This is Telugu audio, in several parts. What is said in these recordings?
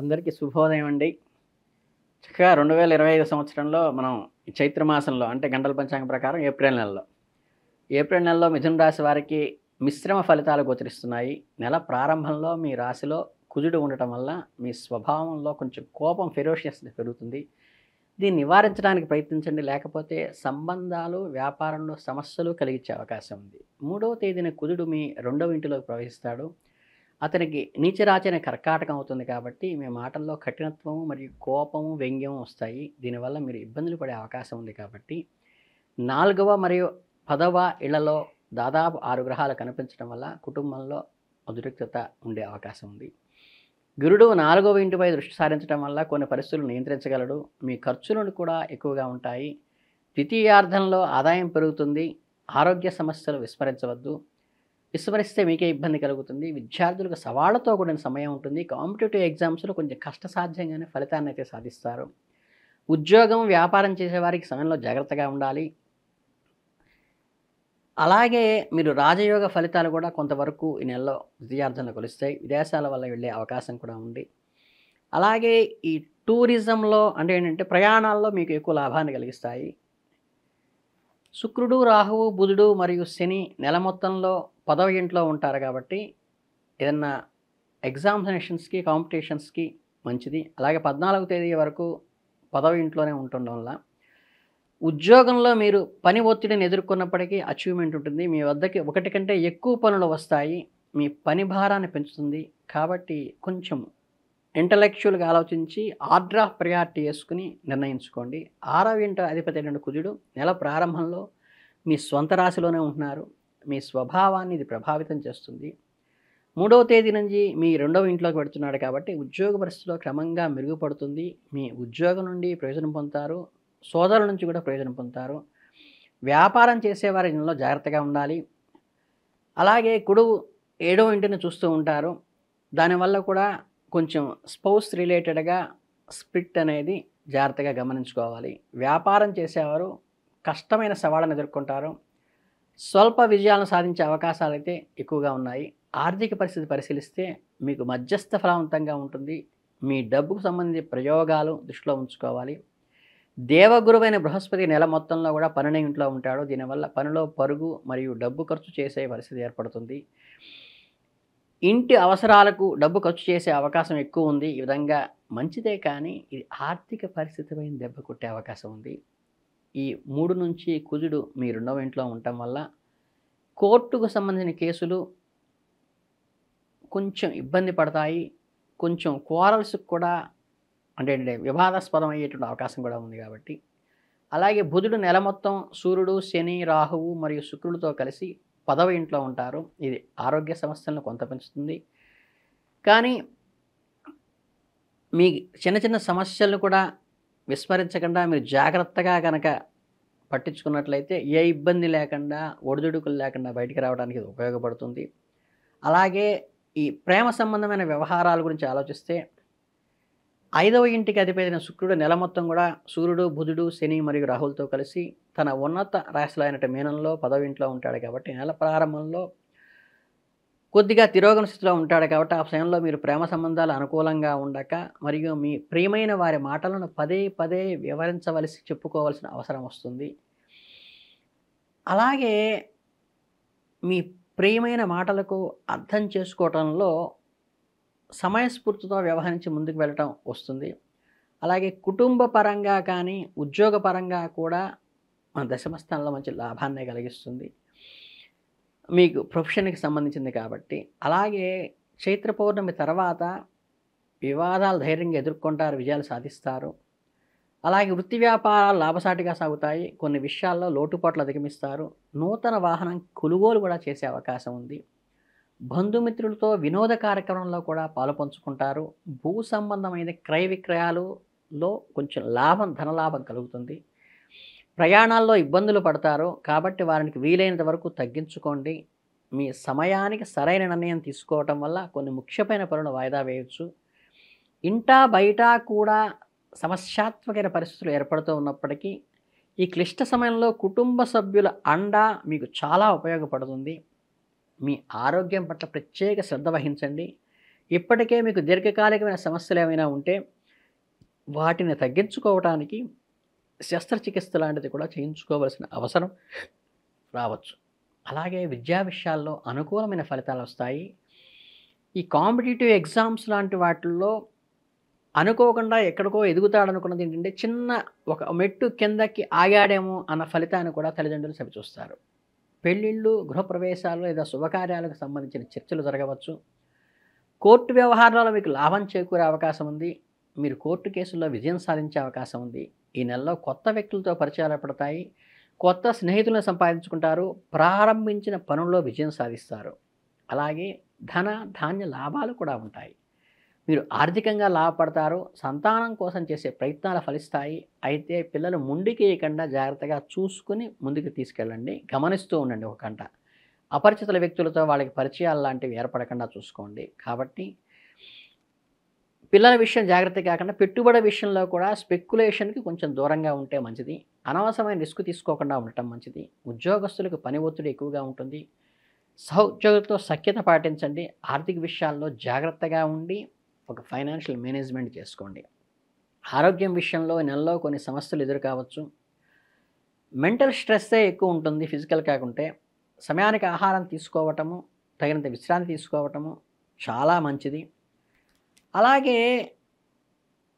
అందరికీ శుభోదయం అండి. చక్కగా 2025 సంవత్సరంలో మనం ఈ చైత్ర మాసంలో అంటే గంటల పంచాంగం ప్రకారం ఏప్రిల్ నెలలో మిథున రాశి వారికి మిశ్రమ ఫలితాలు గోచరిస్తున్నాయి. నెల ప్రారంభంలో మీ రాశిలో కుజుడు ఉండటం వల్ల మీ స్వభావంలో కొంచెం కోపం ఫెరోషియస్‌నెస్ పెరుగుతుంది. దీన్ని నివారించడానికి ప్రయత్నించండి. లేకపోతే సంబంధాలు, వ్యాపారంలో సమస్యలు కలిగించే అవకాశం ఉంది. 3వ తేదీన కుజుడు మీ 2వ ఇంటిలోకి ప్రవేశిస్తాడు. అతనికి నీచరాచన కర్కాటకం అవుతుంది కాబట్టి మీ మాటల్లో కఠినత్వము మరియు కోపము, వ్యంగ్యం వస్తాయి. దీనివల్ల మీరు ఇబ్బందులు పడే అవకాశం ఉంది కాబట్టి 4వ మరియు 10వ ఇళ్లలో దాదాపు 6 గ్రహాలు కనిపించడం వల్ల కుటుంబంలో ఉద్రిక్తత ఉండే అవకాశం ఉంది. గురుడు 4వ ఇంటిపై దృష్టి సారించడం వల్ల కొన్ని పరిస్థితులు నియంత్రించగలడు. మీ ఖర్చులను కూడా ఎక్కువగా ఉంటాయి. ద్వితీయార్థంలో ఆదాయం పెరుగుతుంది. ఆరోగ్య సమస్యలు విస్మరించవద్దు. విస్మరిస్తే మీకే ఇబ్బంది కలుగుతుంది. విద్యార్థులకు సవాళ్లతో కూడిన సమయం ఉంటుంది. కాంపిటేటివ్ ఎగ్జామ్స్లో కొంచెం కష్టసాధ్యంగానే ఫలితాన్ని అయితే సాధిస్తారు. ఉద్యోగం, వ్యాపారం చేసేవారికి సమయంలో జాగ్రత్తగా ఉండాలి. అలాగే మీరు రాజయోగ ఫలితాలు కూడా కొంతవరకు ఈ నెలలో ద్వితీయార్థంలో కలుస్తాయి. విదేశాల వల్ల వెళ్ళే అవకాశం కూడా ఉంది. అలాగే ఈ టూరిజంలో అంటే ఏంటంటే ప్రయాణాల్లో మీకు ఎక్కువ లాభాన్ని కలిగిస్తాయి. శుక్రుడు, రాహువు, బుధుడు మరియు శని నెల మొత్తంలో 10వ ఇంట్లో ఉంటారు కాబట్టి ఏదన్నా ఎగ్జామినేషన్స్కి, కాంపిటీషన్స్కి మంచిది. అలాగే 14వ తేదీ వరకు 10వ ఇంట్లోనే ఉంటుండడం వల్ల ఉద్యోగంలో మీరు పని ఒత్తిడిని ఎదుర్కొన్నప్పటికీ అచీవ్మెంట్ ఉంటుంది. మీ వద్దకి ఒకటి కంటే ఎక్కువ పనులు వస్తాయి. మీ పని భారాన్ని పెంచుతుంది. కాబట్టి కొంచెం ఇంటలెక్చువల్గా ఆలోచించి ఆర్డర్ ఆఫ్ ప్రయారిటీ వేసుకుని నిర్ణయించుకోండి. 6వ ఇంట అధిపతి అయిన కుజుడు నెల ప్రారంభంలో మీ స్వంత రాశిలోనే ఉంటున్నారు. మీ స్వభావాన్ని ఇది ప్రభావితం చేస్తుంది. 3వ తేదీ నుంచి మీ 2వ ఇంట్లోకి పెడుతున్నాడు కాబట్టి ఉద్యోగ పరిస్థితిలో క్రమంగా మెరుగుపడుతుంది. మీ ఉద్యోగం నుండి ప్రయోజనం పొందుతారు. సోదరుల నుంచి కూడా ప్రయోజనం పొందుతారు. వ్యాపారం చేసేవారి ఇంట్లో జాగ్రత్తగా ఉండాలి. అలాగే గురువు 7వ ఇంటిని చూస్తూ ఉంటారు. దానివల్ల కూడా కొంచెం స్పౌస్ రిలేటెడ్గా స్ప్లిట్ అనేది జాగ్రత్తగా గమనించుకోవాలి. వ్యాపారం చేసేవారు కష్టమైన సవాళ్ళను ఎదుర్కొంటారు. స్వల్ప విజయాలను సాధించే అవకాశాలు అయితే ఎక్కువగా ఉన్నాయి. ఆర్థిక పరిస్థితి పరిశీలిస్తే మీకు మధ్యస్థ ఫలవంతంగా ఉంటుంది. మీ డబ్బుకు సంబంధించిన ప్రయోగాలు దృష్టిలో ఉంచుకోవాలి. దేవగురువైన బృహస్పతి నెల మొత్తంలో కూడా 12వ ఇంట్లో ఉంటాడు. దీనివల్ల పనిలో పరుగు మరియు డబ్బు ఖర్చు చేసే పరిస్థితి ఏర్పడుతుంది. ఇంటి అవసరాలకు డబ్బు ఖర్చు చేసే అవకాశం ఎక్కువ ఉంది. ఈ విధంగా మంచిదే, కానీ ఇది ఆర్థిక పరిస్థితిపై దెబ్బ కొట్టే అవకాశం ఉంది. ఈ 3 నుంచి కుజుడు మీ 2వ ఇంట్లో ఉండటం వల్ల కోర్టుకు సంబంధించిన కేసులు కొంచెం ఇబ్బంది పడతాయి. కొంచెం క్వారల్స్కి కూడా అంటే వివాదాస్పదం అయ్యేటువంటి అవకాశం కూడా ఉంది కాబట్టి. అలాగే బుధుడు నెల మొత్తం సూర్యుడు, శని, రాహువు మరియు శుక్రుడితో కలిసి 10వ ఇంట్లో ఉంటారు. ఇది ఆరోగ్య సమస్యలను కొంత పెంచుతుంది. కానీ మీ చిన్న చిన్న సమస్యలను కూడా విస్మరించకుండా మీరు జాగ్రత్తగా కనుక పట్టించుకున్నట్లయితే ఏ ఇబ్బంది లేకుండా, ఒడిదుడుకులు లేకుండా బయటికి రావడానికి ఇది ఉపయోగపడుతుంది. అలాగే ఈ ప్రేమ సంబంధమైన వ్యవహారాల గురించి ఆలోచిస్తే 5వ ఇంటికి అధిపతి శుక్రుడు నెల మొత్తం కూడా సూర్యుడు, బుధుడు, శని మరియు రాహులతో కలిసి తన ఉన్నత రాశిలో అయినట్టు మీనంలో 10వ ఇంట్లో ఉంటాడు కాబట్టి నెల ప్రారంభంలో కొద్దిగా తిరోగమన స్థితిలో ఉంటాడు కాబట్టి ఆ సమయంలో మీరు ప్రేమ సంబంధాలు అనుకూలంగా ఉండక మరియు మీ ప్రియమైన వారి మాటలను పదే పదే చెప్పుకోవాల్సిన అవసరం వస్తుంది. అలాగే మీ ప్రియమైన మాటలకు అర్థం చేసుకోవటంలో సమయస్ఫూర్తితో వ్యవహరించి ముందుకు వెళ్ళటం వస్తుంది. అలాగే కుటుంబ పరంగా కానీ ఉద్యోగ పరంగా కూడా మన దశమ స్థానంలో మంచి లాభాన్ని కలిగిస్తుంది. మీకు ప్రొఫెషన్కి సంబంధించింది కాబట్టి. అలాగే చైత్ర పౌర్ణమి తర్వాత వివాదాలు ధైర్యంగా ఎదుర్కొంటారు, విజయాలు సాధిస్తారు. అలాగే వృత్తి వ్యాపారాలు లాభసాటిగా సాగుతాయి. కొన్ని విషయాల్లో లోటుపాట్లు అధిగమిస్తారు. నూతన వాహనం కొనుగోలు కూడా చేసే అవకాశం ఉంది. బంధుమిత్రులతో వినోద కార్యక్రమంలో కూడా పాలు పంచుకుంటారు. భూ సంబంధమైన క్రయ విక్రయాలలో కొంచెం ధనలాభం కలుగుతుంది. ప్రయాణాల్లో ఇబ్బందులు పడతారు కాబట్టి వారికి వీలైనంత వరకు తగ్గించుకోండి. మీ సమయానికి సరైన నిర్ణయం తీసుకోవటం వల్ల కొన్ని ముఖ్యమైన పనులు వాయిదా వేయవచ్చు. ఇంటా బయట కూడా సమస్యాత్మకమైన పరిస్థితులు ఏర్పడుతూ ఉన్నప్పటికీ ఈ క్లిష్ట సమయంలో కుటుంబ సభ్యుల అండ మీకు చాలా ఉపయోగపడుతుంది. మీ ఆరోగ్యం పట్ల ప్రత్యేక శ్రద్ధ వహించండి. ఇప్పటికే మీకు దీర్ఘకాలికమైన సమస్యలు ఏమైనా ఉంటే వాటిని తగ్గించుకోవటానికి శస్త్రచికిత్స లాంటిది కూడా చేయించుకోవాల్సిన అవసరం రావచ్చు. అలాగే విద్యా విషయాల్లో అనుకూలమైన ఫలితాలు వస్తాయి. ఈ కాంపిటీటివ్ ఎగ్జామ్స్ లాంటి వాటిల్లో అనుకోకుండా ఎక్కడికో ఎదుగుతాడనుకున్నది ఏంటంటే చిన్న ఒక మెట్టు కిందకి ఆగాడేమో అన్న ఫలితాన్ని కూడా తల్లిదండ్రులు చవిచూస్తారు. పెళ్ళిళ్ళు, గృహప్రవేశాలు లేదా శుభకార్యాలకు సంబంధించిన చర్చలు జరగవచ్చు. కోర్టు వ్యవహారాల్లో మీకు లాభం చేకూరే అవకాశం ఉంది. మీరు కోర్టు కేసుల్లో విజయం సాధించే అవకాశం ఉంది. ఈ నెలలో కొత్త వ్యక్తులతో పరిచయాలు ఏర్పడతాయి. కొత్త స్నేహితులను సంపాదించుకుంటారు. ప్రారంభించిన పనుల్లో విజయం సాధిస్తారు. అలాగే ధన ధాన్య లాభాలు కూడా ఉంటాయి. మీరు ఆర్థికంగా లాభపడతారు. సంతానం కోసం చేసే ప్రయత్నాలు ఫలిస్తాయి. అయితే పిల్లలు ముందుకేయకుండా జాగ్రత్తగా చూసుకుని ముందుకు తీసుకెళ్ళండి. గమనిస్తూ ఉండండి ఒక గంట. అపరిచితుల వ్యక్తులతో వాళ్ళకి పరిచయాలు లాంటివి ఏర్పడకుండా చూసుకోండి. కాబట్టి పిల్లల విషయం జాగ్రత్త కాకుండా పెట్టుబడి విషయంలో కూడా స్పెక్యులేషన్కి కొంచెం దూరంగా ఉంటే మంచిది. అనవసరమైన రిస్క్ తీసుకోకుండా ఉండటం మంచిది. ఉద్యోగస్తులకు పని ఒత్తిడి ఎక్కువగా ఉంటుంది. సహోద్యోగులతో సఖ్యత పాటించండి. ఆర్థిక విషయాల్లో జాగ్రత్తగా ఉండి ఒక ఫైనాన్షియల్ మేనేజ్మెంట్ చేసుకోండి. ఆరోగ్యం విషయంలో నెలలో కొన్ని సమస్యలు ఎదురు కావచ్చు. మెంటల్ స్ట్రెస్సే ఎక్కువ ఉంటుంది ఫిజికల్ కాకుంటే. సమయానికి ఆహారం తీసుకోవటము, తగినంత విశ్రాంతి తీసుకోవటము చాలా మంచిది. అలాగే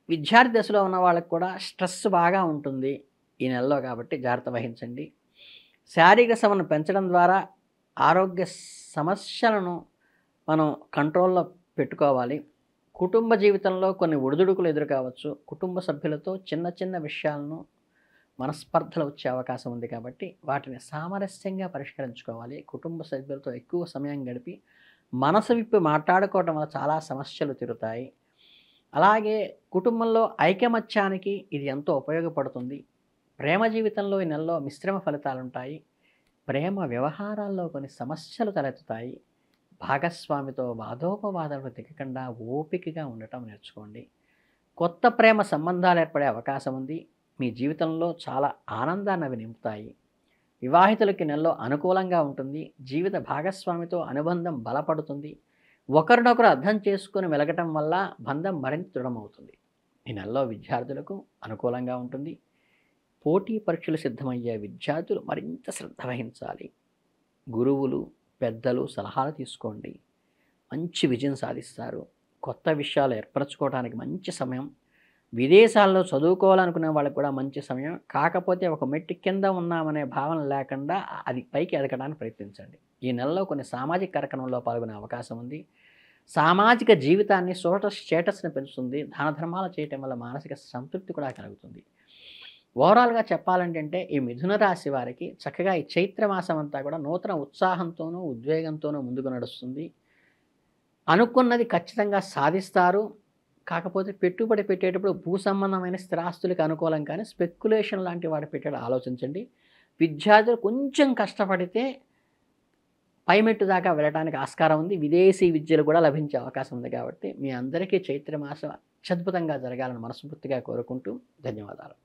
విద్యార్థి దశలో ఉన్న వాళ్ళకి కూడా స్ట్రెస్ బాగా ఉంటుంది ఈ నెలలో, కాబట్టి జాగ్రత్త వహించండి. శారీరక శ్రమను పెంచడం ద్వారా ఆరోగ్య సమస్యలను మనం కంట్రోల్లో పెట్టుకోవాలి. కుటుంబ జీవితంలో కొన్ని ఒడిదుడుకులు ఎదురు కావచ్చు. కుటుంబ సభ్యులతో చిన్న చిన్న విషయాలను మనస్పర్ధలు వచ్చే అవకాశం ఉంది, కాబట్టి వాటిని సామరస్యంగా పరిష్కరించుకోవాలి. కుటుంబ సభ్యులతో ఎక్కువ సమయం గడిపి మనసు విప్పి మాట్లాడుకోవటం వల్ల చాలా సమస్యలు తీరుతాయి. అలాగే కుటుంబంలో ఐకమత్యానికి ఇది ఎంతో ఉపయోగపడుతుంది. ప్రేమ జీవితంలో ఈ నెలలో మిశ్రమ ఫలితాలు ఉంటాయి. ప్రేమ వ్యవహారాల్లో కొన్ని సమస్యలు తలెత్తుతాయి. భాగస్వామితో వాదోపవాదాలకు దిగకుండా ఓపికగా ఉండటం నేర్చుకోండి. కొత్త ప్రేమ సంబంధాలు ఏర్పడే అవకాశం ఉంది. మీ జీవితంలో చాలా ఆనందాన్ని అవి నింపుతాయి. వివాహితులకి నెలలో అనుకూలంగా ఉంటుంది. జీవిత భాగస్వామితో అనుబంధం బలపడుతుంది. ఒకరినొకరు అర్థం చేసుకుని వెలగటం వల్ల బంధం మరింత దృఢమవుతుంది. ఈ నెలలో విద్యార్థులకు అనుకూలంగా ఉంటుంది. పోటీ పరీక్షలు సిద్ధమయ్యే విద్యార్థులు మరింత శ్రద్ధ వహించాలి. గురువులు, పెద్దలు సలహాలు తీసుకోండి. మంచి విజయం సాధిస్తారు. కొత్త విషయాలు ఏర్పరచుకోవడానికి మంచి సమయం. విదేశాల్లో చదువుకోవాలనుకునే వాళ్ళకి కూడా మంచి సమయం. కాకపోతే ఒక మెట్టు కింద ఉన్నామనే భావన లేకుండా అది పైకి ఎదగడానికి ప్రయత్నించండి. ఈ నెలలో కొన్ని సామాజిక కార్యక్రమంలో పాల్గొనే అవకాశం ఉంది. సామాజిక జీవితాన్ని సోషల్ స్టేటస్ని పెంచుతుంది. దాన ధర్మాలు చేయటం వల్ల మానసిక సంతృప్తి కూడా కలుగుతుంది. ఓవరాల్గా చెప్పాలంటే ఈ మిథున రాశి వారికి చక్కగా ఈ చైత్రమాసం అంతా కూడా నూతన ఉత్సాహంతోనూ ఉద్వేగంతోనూ ముందుకు నడుస్తుంది. అనుకున్నది ఖచ్చితంగా సాధిస్తారు. కాకపోతే పెట్టుబడి పెట్టేటప్పుడు భూ సంబంధమైన స్థిరాస్తులకు అనుకూలం, కానీ స్పెక్యులేషన్ లాంటి వాటి పెట్టేది ఆలోచించండి. విద్యార్థులు కొంచెం కష్టపడితే పైమెట్టు దాకా వెళ్ళడానికి ఆస్కారం ఉంది. విదేశీ విద్యలు కూడా లభించే అవకాశం ఉంది. కాబట్టి మీ అందరికీ చైత్రమాసం అత్యద్భుతంగా జరగాలని మనస్ఫూర్తిగా కోరుకుంటూ ధన్యవాదాలు.